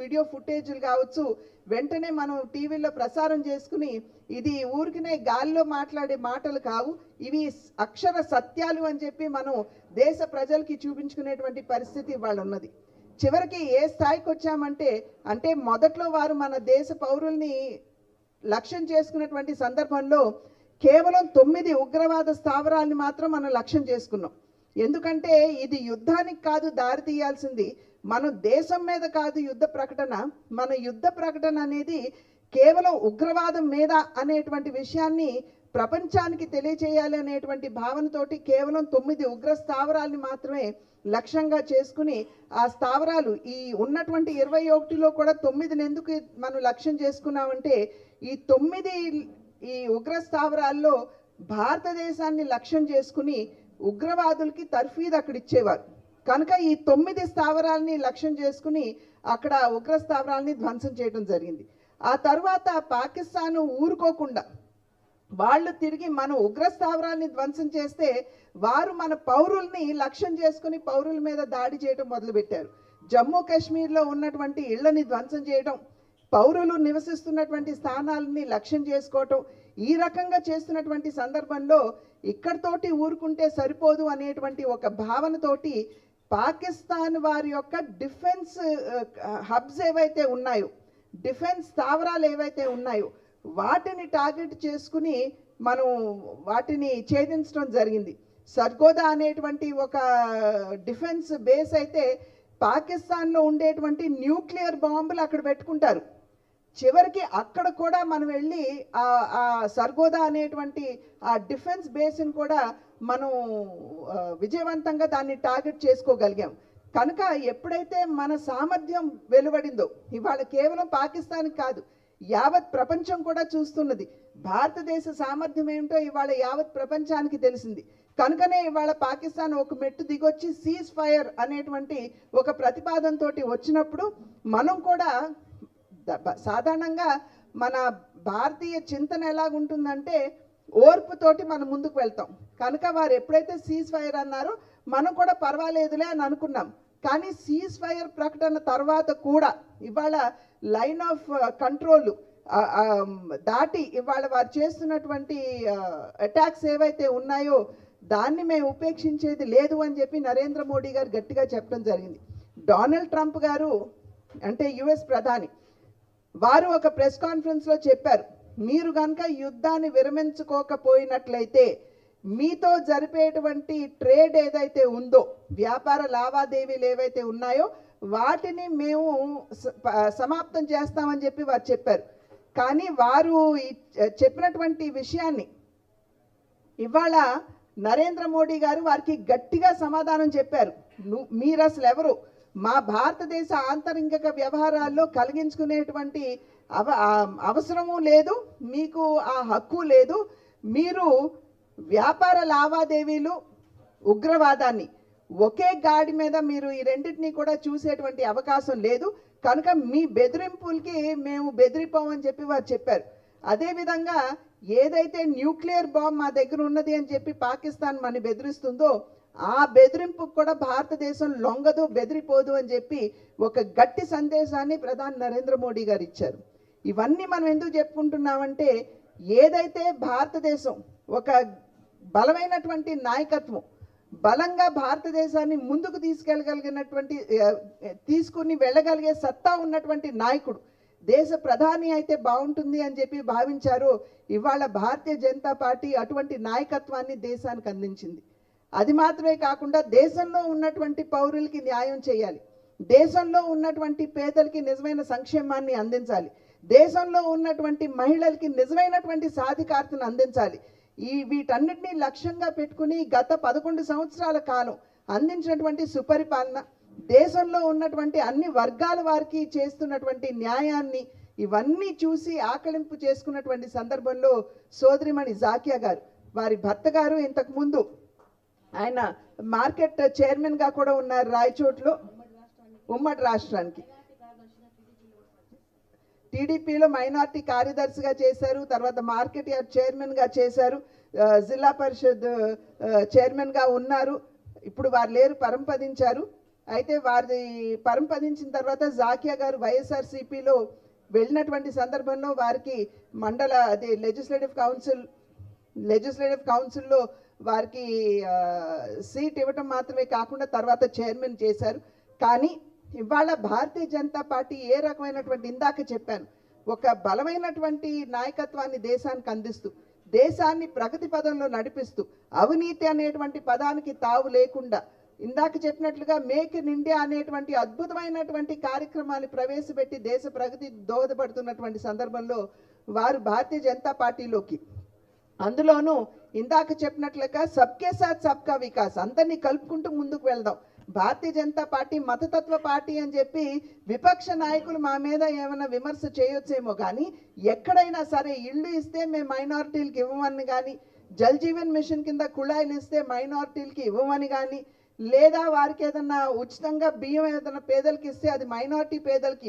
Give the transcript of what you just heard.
Video ఫుటేజ్లు కావచ్చు వెంటనే మనం టీవీలో ప్రసారం చేసుకుని ఇది ఊరికినే గాల్లో మాట్లాడే మాటలు కావు, ఇవి అక్షర సత్యాలు అని చెప్పి మనం దేశ ప్రజలకి చూపించుకునేటువంటి పరిస్థితి వాళ్ళు ఉన్నది. చివరికి ఏ స్థాయికి వచ్చామంటే అంటే మొదట్లో వారు మన దేశ పౌరుల్ని లక్ష్యం చేసుకున్నటువంటి సందర్భంలో కేవలం 9 ఉగ్రవాద స్థావరాలను మాత్రం మనం లక్ష్యం చేసుకున్నాం. ఎందుకంటే ఇది యుద్ధానికి కాదు దారి తీయాల్సింది, మన దేశం మీద కాదు యుద్ధ ప్రకటన, మన యుద్ధ ప్రకటన అనేది కేవలం ఉగ్రవాదం మీద అనేటువంటి విషయాన్ని ప్రపంచానికి తెలియచేయాలి అనేటువంటి భావనతోటి కేవలం 9 ఉగ్ర స్థావరాలని మాత్రమే లక్ష్యంగా చేసుకుని ఆ స్థావరాలు ఈ ఉన్నటువంటి 21లో కూడా 9ని ఎందుకు మనం లక్ష్యం చేసుకున్నామంటే ఈ 9 ఈ ఉగ్ర స్థావరాల్లో భారతదేశాన్ని లక్ష్యం చేసుకుని ఉగ్రవాదులకి తర్ఫీదు అక్కడ ఇచ్చేవారు కనుక ఈ 9 స్థావరాలని లక్ష్యం చేసుకుని అక్కడ ఉగ్ర స్థావరాలని ధ్వంసం చేయడం జరిగింది. ఆ తర్వాత పాకిస్తాన్ ఊరుకోకుండా వాళ్ళు తిరిగి మన ఉగ్ర స్థావరాలని ధ్వంసం చేస్తే వారు మన పౌరుల్ని లక్ష్యం చేసుకుని పౌరుల మీద దాడి చేయడం మొదలుపెట్టారు. జమ్మూ కాశ్మీర్లో ఉన్నటువంటి ఇళ్లని ధ్వంసం చేయడం, పౌరులు నివసిస్తున్నటువంటి స్థానాలని లక్ష్యం చేసుకోవటం, ఈ రకంగా చేస్తున్నటువంటి సందర్భంలో ఇక్కడితోటి ఊరుకుంటే సరిపోదు అనేటువంటి ఒక భావనతోటి పాకిస్తాన్ వారి యొక్క డిఫెన్స్ హబ్స్ ఏవైతే ఉన్నాయో, డిఫెన్స్ స్థావరాలు ఏవైతే ఉన్నాయో వాటిని టార్గెట్ చేసుకుని మనం వాటిని ఛేదించడం జరిగింది. సర్గోదా అనేటువంటి ఒక డిఫెన్స్ బేస్ అయితే పాకిస్తాన్లో ఉండేటువంటి న్యూక్లియర్ బాంబులు అక్కడ పెట్టుకుంటారు. చివరికి అక్కడ కూడా మనం వెళ్ళి ఆ సర్గోదా అనేటువంటి ఆ డిఫెన్స్ బేస్ని కూడా మనం విజయవంతంగా దాన్ని టార్గెట్ చేసుకోగలిగాం. కనుక ఎప్పుడైతే మన సామర్థ్యం వెలువడిందో ఇవాళ కేవలం పాకిస్తాన్కి కాదు యావత్ ప్రపంచం కూడా చూస్తున్నది, భారతదేశ సామర్థ్యం ఏమిటో ఇవాళ యావత్ ప్రపంచానికి తెలిసింది. కనుకనే ఇవాళ పాకిస్తాన్ ఒక మెట్టు దిగొచ్చి సీజ్ ఫైర్ అనేటువంటి ఒక ప్రతిపాదనతో వచ్చినప్పుడు మనం కూడా సాధారణంగా మన భారతీయ చింతన ఎలాగుంటుందంటే ఓర్పుతోటి మనం ముందుకు వెళ్తాం. కనుక వారు ఎప్పుడైతే సీజ్ ఫైర్ అన్నారో మనం కూడా పర్వాలేదులే అని అనుకున్నాం. కానీ సీజ్ ఫైర్ ప్రకటన తర్వాత కూడా ఇవాళ లైన్ ఆఫ్ కంట్రోల్ దాటి ఇవాళ వారు చేస్తున్నటువంటి అటాక్స్ ఏవైతే ఉన్నాయో దాన్ని మేము ఉపేక్షించేది లేదు అని చెప్పి నరేంద్ర మోడీ గారు గట్టిగా చెప్పడం జరిగింది. డొనాల్డ్ ట్రంప్ గారు అంటే యుఎస్ ప్రధాని వారు ఒక ప్రెస్ కాన్ఫరెన్స్లో చెప్పారు, మీరు కనుక యుద్ధాన్ని విరమించుకోకపోయినట్లయితే మీతో జరిపేటువంటి ట్రేడ్ ఏదైతే ఉందో, వ్యాపార లావాదేవీలు ఏవైతే ఉన్నాయో వాటిని మేము సమాప్తం చేస్తామని చెప్పి వారు చెప్పారు. కానీ వారు చెప్పినటువంటి విషయాన్ని ఇవాళ నరేంద్ర మోడీ గారు వారికి గట్టిగా సమాధానం చెప్పారు. మీరు అసలు ఎవరు, మా భారతదేశ ఆంతరింగిక వ్యవహారాల్లో కలిగించుకునేటువంటి అవసరము లేదు, మీకు ఆ హక్కు లేదు, మీరు వ్యాపార లావాదేవీలు ఉగ్రవాదాన్ని ఒకే గాడి మీద మీరు ఈ రెండింటినీ కూడా చూసేటువంటి అవకాశం లేదు, కనుక మీ బెదిరింపులకి మేము బెదిరిపోమని చెప్పి వారు చెప్పారు. అదేవిధంగా ఏదైతే న్యూక్లియర్ బాంబ్ మా దగ్గర ఉన్నది అని చెప్పి పాకిస్తాన్ మన బెదిరిస్తుందో ఆ బెదిరింపుకు కూడా భారతదేశం లొంగదు, బెదిరిపోదు అని చెప్పి ఒక గట్టి సందేశాన్ని ప్రధాని నరేంద్ర మోడీ గారు ఇచ్చారు. ఇవన్నీ మనం ఎందుకు చెప్పుకుంటున్నామంటే ఏదైతే భారతదేశం ఒక బలమైనటువంటి నాయకత్వం, బలంగా భారతదేశాన్ని ముందుకు తీసుకుని వెళ్ళగలిగే సత్తా ఉన్నటువంటి నాయకుడు దేశ ప్రధాని అయితే బాగుంటుంది అని చెప్పి భావించారో ఇవాళ భారతీయ జనతా పార్టీ అటువంటి నాయకత్వాన్ని దేశానికి అందించింది. అది మాత్రమే కాకుండా దేశంలో ఉన్నటువంటి పౌరులకి న్యాయం చేయాలి, దేశంలో ఉన్నటువంటి పేదలకి నిజమైన సంక్షేమాన్ని అందించాలి, దేశంలో ఉన్నటువంటి మహిళలకి నిజమైనటువంటి సాధికారతను అందించాలి. వీటన్నిటినీ లక్ష్యంగా పెట్టుకుని గత 11 సంవత్సరాల కాలం అందించినటువంటి సుపరిపాలన, దేశంలో ఉన్నటువంటి అన్ని వర్గాల వారికి చేస్తున్నటువంటి న్యాయాన్ని ఇవన్నీ చూసి ఆకలింపు చేసుకున్నటువంటి సందర్భంలో సోదరిమణి జాకియా గారు, వారి భర్త గారు ఇంతకుముందు ఆయన మార్కెట్ చైర్మన్గా కూడా ఉన్నారు రాయచోట్లో, ఉమ్మడి రాష్ట్రానికి టీడీపీలో మైనార్టీ కార్యదర్శిగా చేశారు, తర్వాత మార్కెట్ యార్డ్ చైర్మన్గా చేశారు, జిల్లా పరిషత్ చైర్మన్గా ఉన్నారు, ఇప్పుడు వారు లేరు, పరంపదించారు. అయితే వారిది పరంపదించిన తర్వాత జాకియా గారు వైఎస్ఆర్సీపీలో వెళ్ళినటువంటి సందర్భంలో వారికి అదే లెజిస్లేటివ్ కౌన్సిల్లో వారికి సీట్ ఇవ్వటం మాత్రమే కాకుండా తర్వాత చైర్మన్ చేశారు. కానీ ఇవాళ భారతీయ జనతా పార్టీ ఏ రకమైనటువంటి, ఇందాక చెప్పాను, ఒక బలమైనటువంటి నాయకత్వాన్ని దేశానికి అందిస్తూ, దేశాన్ని ప్రగతి పదంలో నడిపిస్తూ, అవినీతి అనేటువంటి పదానికి తావు లేకుండా, ఇందాక చెప్పినట్లుగా మేక్ ఇన్ ఇండియా అనేటువంటి అద్భుతమైనటువంటి కార్యక్రమాన్ని ప్రవేశపెట్టి దేశ ప్రగతి దోహదపడుతున్నటువంటి సందర్భంలో వారు భారతీయ జనతా పార్టీలోకి, అందులోనూ ఇందాక చెప్పినట్లుగా సబ్కే సాత్ సబ్కా వికాస్, అందరినీ కలుపుకుంటూ ముందుకు వెళ్దాం. భారతీయ జనతా పార్టీ మతతత్వ పార్టీ అని చెప్పి విపక్ష నాయకులు మా మీద ఏమైనా విమర్శ చేయొచ్చేమో, కానీ ఎక్కడైనా సరే ఇళ్ళు ఇస్తే మేము మైనారిటీలకు ఇవ్వమని కానీ, జల్ జీవన్ మిషన్ కింద కుళాయిలు ఇస్తే మైనారిటీలకి ఇవ్వమని కానీ, లేదా వారికి ఏదన్నా ఉచితంగా బియ్యం ఏదైనా పేదలకి ఇస్తే అది మైనారిటీ పేదలకి